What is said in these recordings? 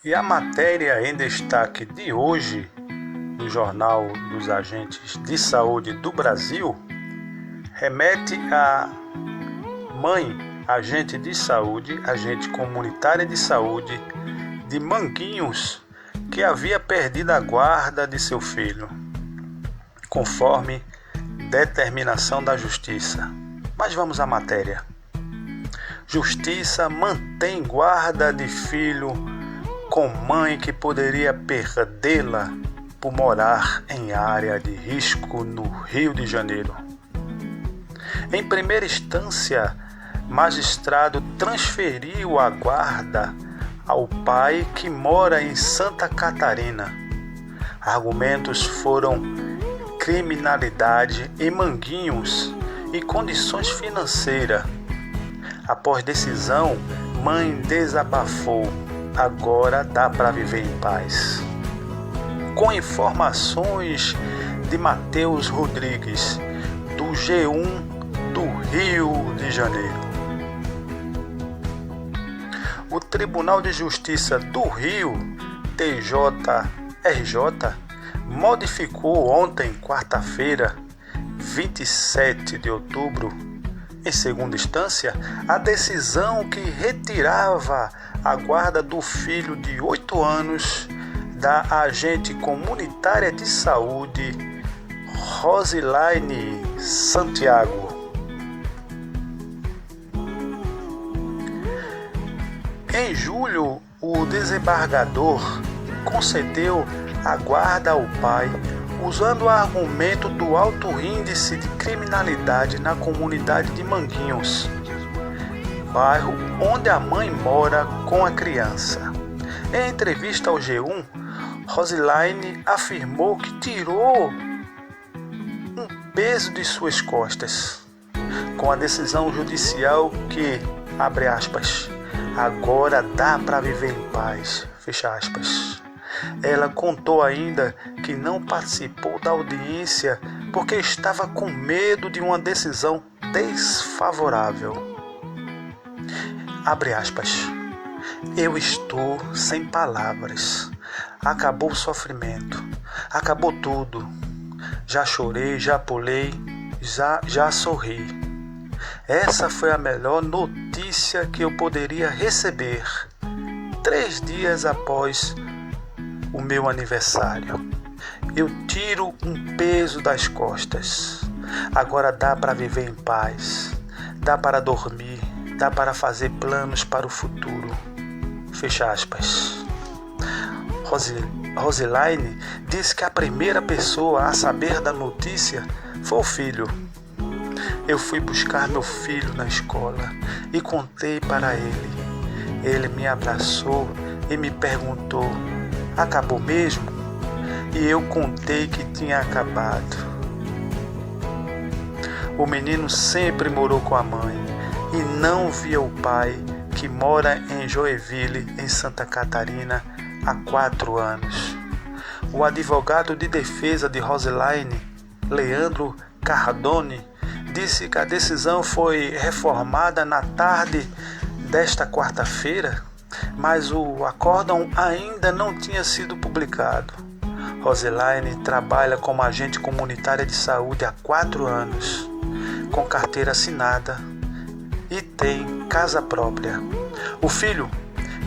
E a matéria em destaque de hoje, no Jornal dos Agentes de Saúde do Brasil, remete a mãe, agente de saúde, agente comunitária de saúde de Manguinhos, que havia perdido a guarda de seu filho, conforme determinação da Justiça. Mas vamos à matéria. Justiça mantém guarda de filho com mãe que poderia perdê-la por morar em área de risco no Rio de Janeiro. Em primeira instância, magistrado transferiu a guarda ao pai que mora em Santa Catarina. Argumentos foram criminalidade em Manguinhos e condições financeiras. Após decisão, mãe desabafou. Agora dá para viver em paz. Com informações de Matheus Rodrigues, do G1 do Rio de Janeiro. O Tribunal de Justiça do Rio, TJRJ, modificou ontem, quarta-feira, 27 de outubro, em segunda instância, a decisão que retirava a guarda do filho de 8 anos da agente comunitária de saúde Rosilaine Santiago. Em julho, o desembargador concedeu a guarda ao pai, usando o argumento do alto índice de criminalidade na comunidade de Manguinhos, bairro onde a mãe mora com a criança. Em entrevista ao G1, Rosilaine afirmou que tirou um peso de suas costas com a decisão judicial que, abre aspas, agora dá para viver em paz, fecha aspas. Ela contou ainda que não participou da audiência porque estava com medo de uma decisão desfavorável. Abre aspas. Eu estou sem palavras. Acabou o sofrimento. Acabou tudo. Já chorei, já pulei, já sorri. Essa foi a melhor notícia que eu poderia receber 3 dias após o meu aniversário. Eu tiro um peso das costas. Agora dá para viver em paz. Dá para dormir. Dá para fazer planos para o futuro. Fecha aspas. Rosilaine disse que a primeira pessoa a saber da notícia foi o filho. Eu fui buscar meu filho na escola e contei para ele. Ele me abraçou e me perguntou: acabou mesmo? E eu contei que tinha acabado. O menino sempre morou com a mãe e não via o pai, que mora em Joinville, em Santa Catarina, há 4 anos. O advogado de defesa de Rosilaine, Leandro Cardone, disse que a decisão foi reformada na tarde desta quarta-feira, mas o acórdão ainda não tinha sido publicado. Rosilaine trabalha como agente comunitária de saúde há 4 anos, com carteira assinada e tem casa própria. O filho,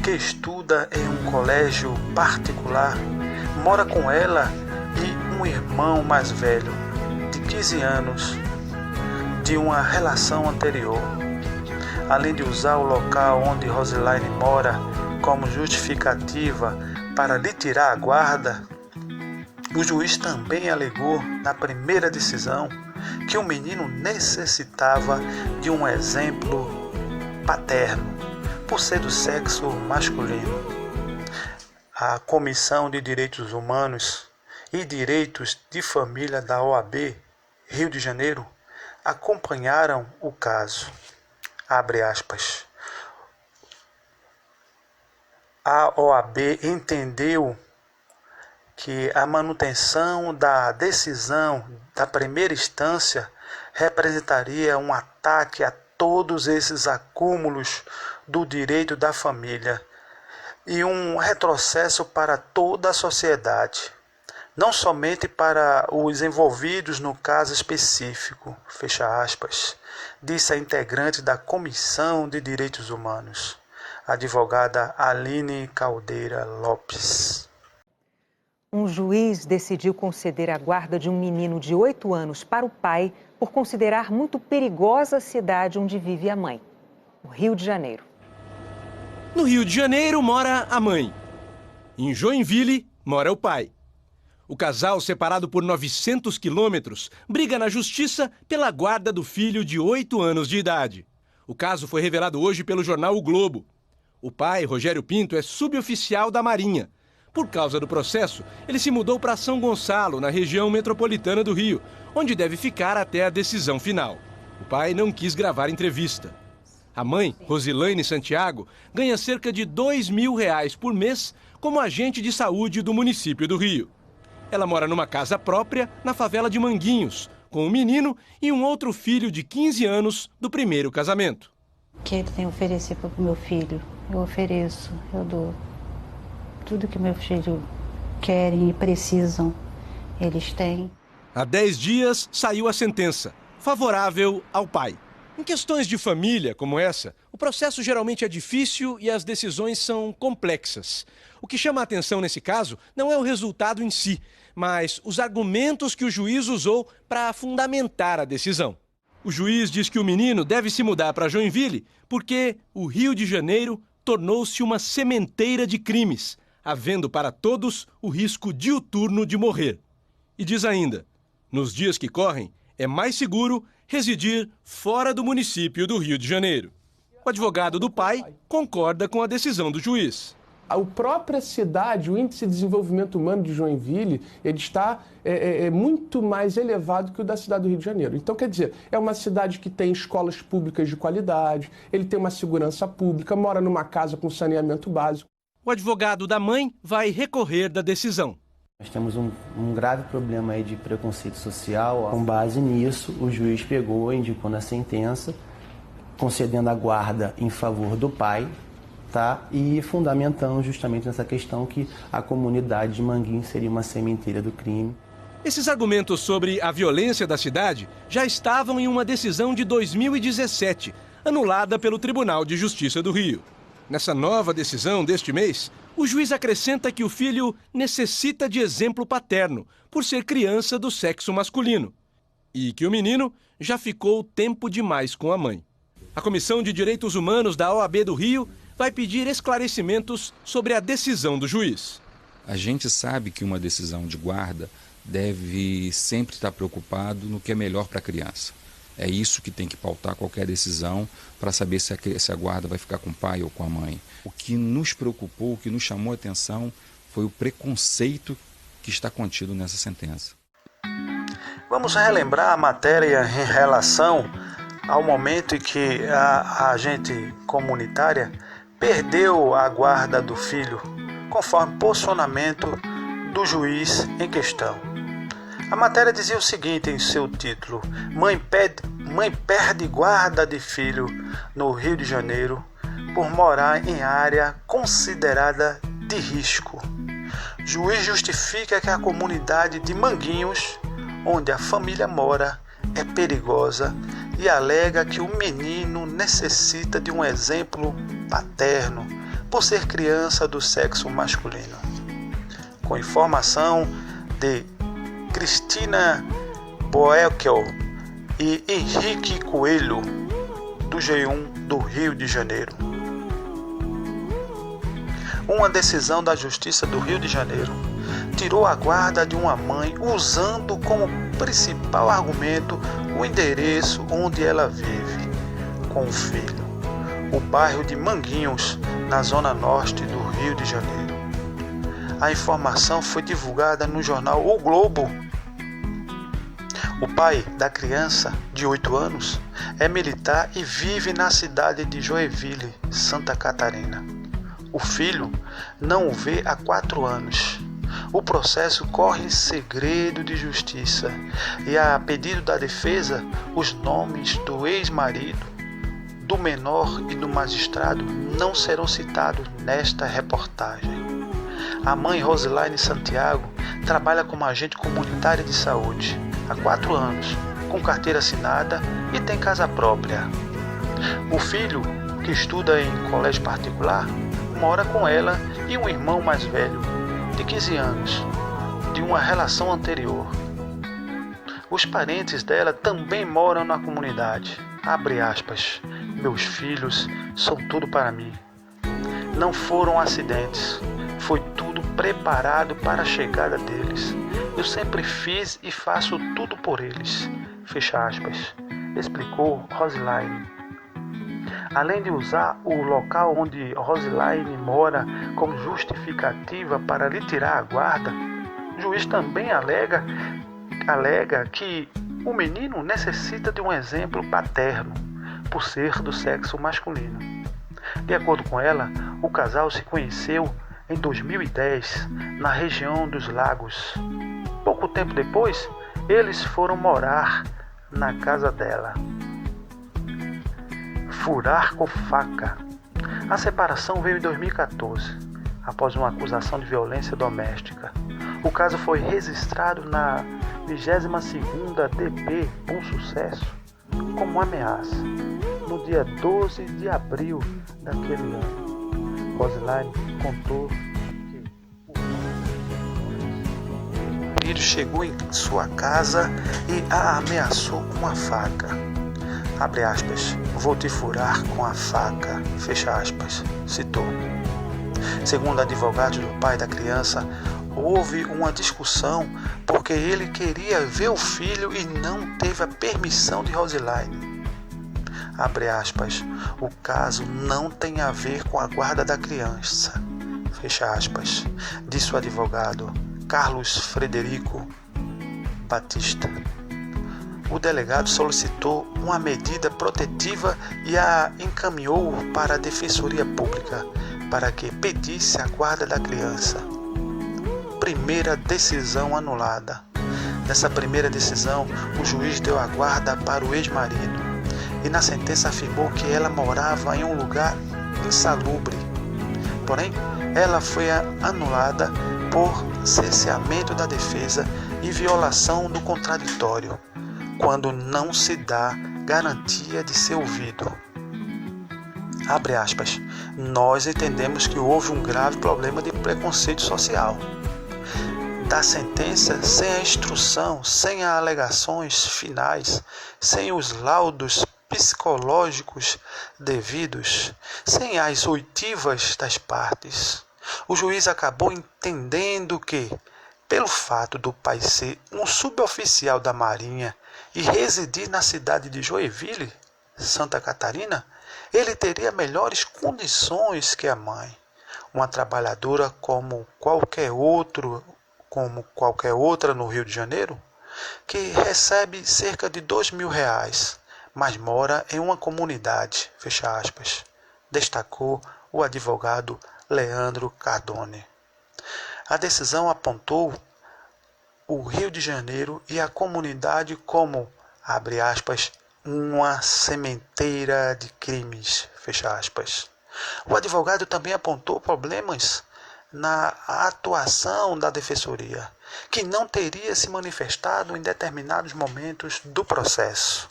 que estuda em um colégio particular, mora com ela e um irmão mais velho, de 15 anos, de uma relação anterior. Além de usar o local onde Rosilaine mora como justificativa para lhe tirar a guarda, o juiz também alegou na primeira decisão que o menino necessitava de um exemplo paterno, por ser do sexo masculino. A Comissão de Direitos Humanos e Direitos de Família da OAB Rio de Janeiro acompanharam o caso. Abre aspas. A OAB entendeu que a manutenção da decisão da primeira instância representaria um ataque a todos esses acúmulos do direito da família, e um retrocesso para toda a sociedade, não somente para os envolvidos no caso específico, fecha aspas, disse a integrante da Comissão de Direitos Humanos, a advogada Aline Caldeira Lopes. Um juiz decidiu conceder a guarda de um menino de 8 anos para o pai por considerar muito perigosa a cidade onde vive a mãe, o Rio de Janeiro. No Rio de Janeiro mora a mãe. Em Joinville mora o pai. O casal, separado por 900 quilômetros, briga na justiça pela guarda do filho de 8 anos de idade. O caso foi revelado hoje pelo jornal O Globo. O pai, Rogério Pinto, é suboficial da Marinha. Por causa do processo, ele se mudou para São Gonçalo, na região metropolitana do Rio, onde deve ficar até a decisão final. O pai não quis gravar entrevista. A mãe, Rosilaine Santiago, ganha cerca de R$2.000 por mês como agente de saúde do município do Rio. Ela mora numa casa própria na favela de Manguinhos, com um menino e um outro filho de 15 anos do primeiro casamento. O que ele tem a oferecer para o meu filho? Eu ofereço, eu dou. Tudo que meu filho querem e precisam, eles têm. Há 10 dias saiu a sentença, favorável ao pai. Em questões de família como essa, o processo geralmente é difícil e as decisões são complexas. O que chama a atenção nesse caso não é o resultado em si, mas os argumentos que o juiz usou para fundamentar a decisão. O juiz diz que o menino deve se mudar para Joinville porque o Rio de Janeiro tornou-se uma sementeira de crimes, havendo para todos o risco diuturno de morrer. E diz ainda, nos dias que correm, é mais seguro residir fora do município do Rio de Janeiro. O advogado do pai concorda com a decisão do juiz. A própria cidade, o índice de desenvolvimento humano de Joinville, ele está muito mais elevado que o da cidade do Rio de Janeiro. Então, quer dizer, é uma cidade que tem escolas públicas de qualidade, ele tem uma segurança pública, mora numa casa com saneamento básico. O advogado da mãe vai recorrer da decisão. Nós temos um grave problema aí de preconceito social. Com base nisso, o juiz pegou, indicou na sentença, concedendo a guarda em favor do pai, tá? E fundamentando justamente nessa questão que a comunidade de Manguinhos seria uma sementeira do crime. Esses argumentos sobre a violência da cidade já estavam em uma decisão de 2017, anulada pelo Tribunal de Justiça do Rio. Nessa nova decisão deste mês, o juiz acrescenta que o filho necessita de exemplo paterno, por ser criança do sexo masculino, e que o menino já ficou tempo demais com a mãe. A Comissão de Direitos Humanos da OAB do Rio vai pedir esclarecimentos sobre a decisão do juiz. A gente sabe que uma decisão de guarda deve sempre estar preocupado no que é melhor para a criança. É isso que tem que pautar qualquer decisão para saber se a guarda vai ficar com o pai ou com a mãe. O que nos preocupou, o que nos chamou a atenção foi o preconceito que está contido nessa sentença. Vamos relembrar a matéria em relação ao momento em que a agente comunitária perdeu a guarda do filho, conforme posicionamento do juiz em questão. A matéria dizia o seguinte em seu título: Mãe perde guarda de filho no Rio de Janeiro por morar em área considerada de risco. Juiz justifica que a comunidade de Manguinhos, onde a família mora, é perigosa e alega que o menino necessita de um exemplo paterno por ser criança do sexo masculino. Com informação de Cristina Boelkel e Henrique Coelho, do G1 do Rio de Janeiro. Uma decisão da Justiça do Rio de Janeiro tirou a guarda de uma mãe usando como principal argumento o endereço onde ela vive com o filho, o bairro de Manguinhos, na zona norte do Rio de Janeiro. A informação foi divulgada no jornal O Globo. O pai da criança, de 8 anos, é militar e vive na cidade de Joinville, Santa Catarina. O filho não o vê há 4 anos. O processo corre em segredo de justiça e, a pedido da defesa, os nomes do ex-marido, do menor e do magistrado não serão citados nesta reportagem. A mãe Rosilaine Santiago trabalha como agente comunitária de saúde há 4 anos, com carteira assinada e tem casa própria. O filho, que estuda em colégio particular, mora com ela e um irmão mais velho, de 15 anos, de uma relação anterior. Os parentes dela também moram na comunidade. Abre aspas. Meus filhos são tudo para mim. Não foram acidentes. Foi tudo preparado para a chegada deles. Eu sempre fiz e faço tudo por eles. Fecha aspas. Explicou Rosilaine. Além de usar o local onde Rosilaine mora como justificativa para lhe tirar a guarda, o juiz também alega que o menino necessita de um exemplo paterno, por ser do sexo masculino. De acordo com ela, o casal se conheceu em 2010, na região dos Lagos. Pouco tempo depois, eles foram morar na casa dela. Furar com faca. A separação veio em 2014, após uma acusação de violência doméstica. O caso foi registrado na 22ª DP Bom Sucesso como ameaça, no dia 12 de abril daquele ano. Rosilaine contou que o filho chegou em sua casa e a ameaçou com a faca. Abre aspas, vou te furar com a faca, fecha aspas, citou. Segundo advogados do pai da criança, houve uma discussão porque ele queria ver o filho e não teve a permissão de Rosilaine. Abre aspas, o caso não tem a ver com a guarda da criança, fecha aspas, disse o advogado Carlos Frederico Batista. O delegado solicitou uma medida protetiva e a encaminhou para a Defensoria Pública para que pedisse a guarda da criança. Primeira decisão anulada. Nessa primeira decisão, o juiz deu a guarda para o ex-marido e na sentença afirmou que ela morava em um lugar insalubre. Porém, ela foi anulada por cerceamento da defesa e violação do contraditório, quando não se dá garantia de ser ouvido. Abre aspas, nós entendemos que houve um grave problema de preconceito social. Da sentença, sem a instrução, sem as alegações finais, sem os laudos psicológicos devidos, sem as oitivas das partes, o juiz acabou entendendo que, pelo fato do pai ser um suboficial da Marinha e residir na cidade de Joinville, Santa Catarina, ele teria melhores condições que a mãe, uma trabalhadora como qualquer outra no Rio de Janeiro, que recebe cerca de R$2.000, mas mora em uma comunidade, fecha aspas, destacou o advogado Leandro Cardone. A decisão apontou o Rio de Janeiro e a comunidade como, abre aspas, uma sementeira de crimes, fecha aspas. O advogado também apontou problemas na atuação da Defensoria, que não teria se manifestado em determinados momentos do processo.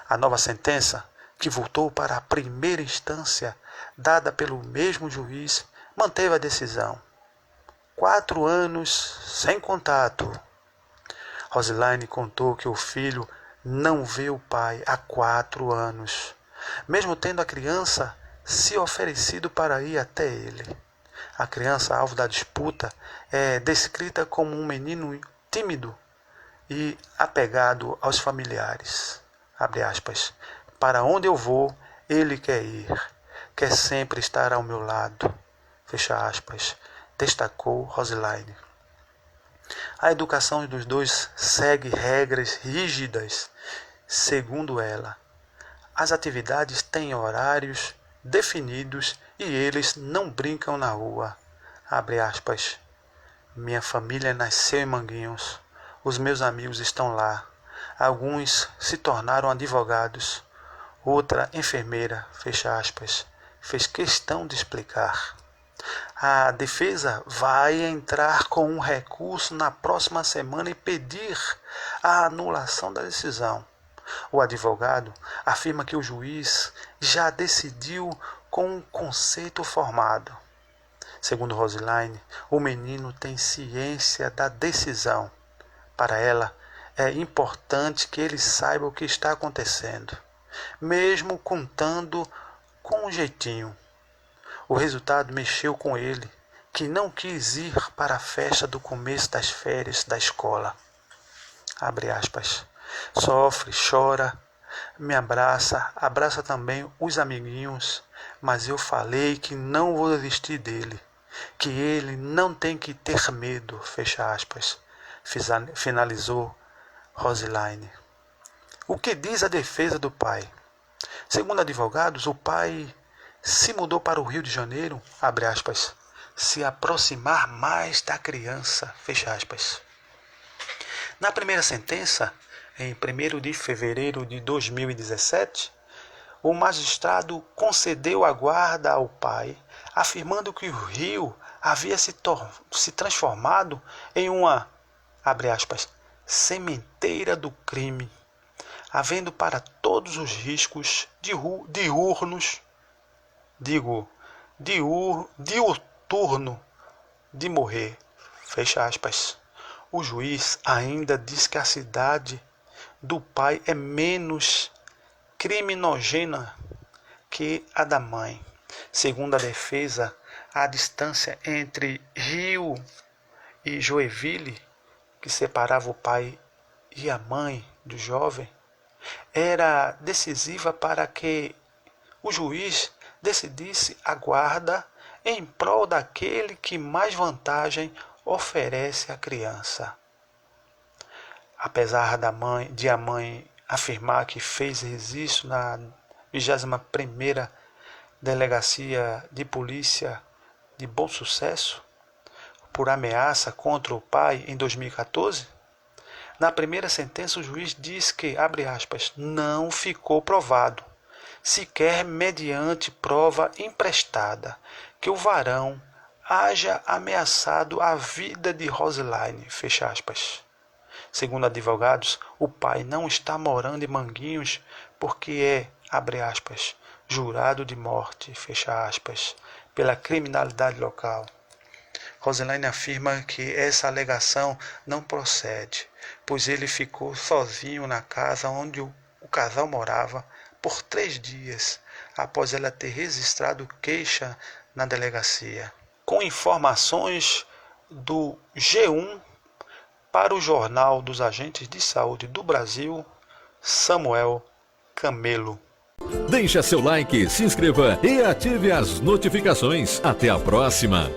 A nova sentença, que voltou para a primeira instância, dada pelo mesmo juiz, manteve a decisão. 4 anos sem contato. Rosilaine contou que o filho não vê o pai há 4 anos, mesmo tendo a criança se oferecido para ir até ele. A criança, alvo da disputa, é descrita como um menino tímido e apegado aos familiares. Abre aspas. Para onde eu vou, ele quer ir. Quer sempre estar ao meu lado. Fecha aspas. Destacou Rosilaine. A educação dos dois segue regras rígidas, segundo ela. As atividades têm horários definidos e eles não brincam na rua. Abre aspas. Minha família nasceu em Manguinhos. Os meus amigos estão lá. Alguns se tornaram advogados. Outra enfermeira, fecha aspas, fez questão de explicar. A defesa vai entrar com um recurso na próxima semana e pedir a anulação da decisão. O advogado afirma que o juiz já decidiu com um conceito formado. Segundo Rosilaine, o menino tem ciência da decisão. Para ela, é importante que ele saiba o que está acontecendo, mesmo contando com um jeitinho. O resultado mexeu com ele, que não quis ir para a festa do começo das férias da escola. Abre aspas. Sofre, chora, me abraça também os amiguinhos, mas eu falei que não vou desistir dele, que ele não tem que ter medo, fecha aspas, finalizou Rosilaine. O que diz a defesa do pai? Segundo advogados, o pai se mudou para o Rio de Janeiro, abre aspas, se aproximar mais da criança, fecha aspas. Na primeira sentença, em 1º de fevereiro de 2017, o magistrado concedeu a guarda ao pai, afirmando que o Rio havia se transformado em uma, abre aspas, sementeira do crime, havendo para todos os riscos diurno de morrer, fecha aspas. O juiz ainda diz que a cidade do pai é menos criminogena que a da mãe. Segundo a defesa, a distância entre Rio e Joinville, que separava o pai e a mãe do jovem, era decisiva para que o juiz decidisse a guarda em prol daquele que mais vantagem oferece à criança. Apesar de a mãe afirmar que fez registro na 21ª Delegacia de Polícia de Bom Sucesso por ameaça contra o pai em 2014, na primeira sentença o juiz diz que, abre aspas, não ficou provado, sequer mediante prova emprestada, que o varão haja ameaçado a vida de Rosilaine, fecha aspas. Segundo advogados, o pai não está morando em Manguinhos porque é, abre aspas, jurado de morte, fecha aspas, pela criminalidade local. Rosilaine afirma que essa alegação não procede, pois ele ficou sozinho na casa onde o casal morava por 3 dias, após ela ter registrado queixa na delegacia. Com informações do G1 para o Jornal dos Agentes de Saúde do Brasil, Samuel Camelo. Deixe seu like, se inscreva e ative as notificações. Até a próxima!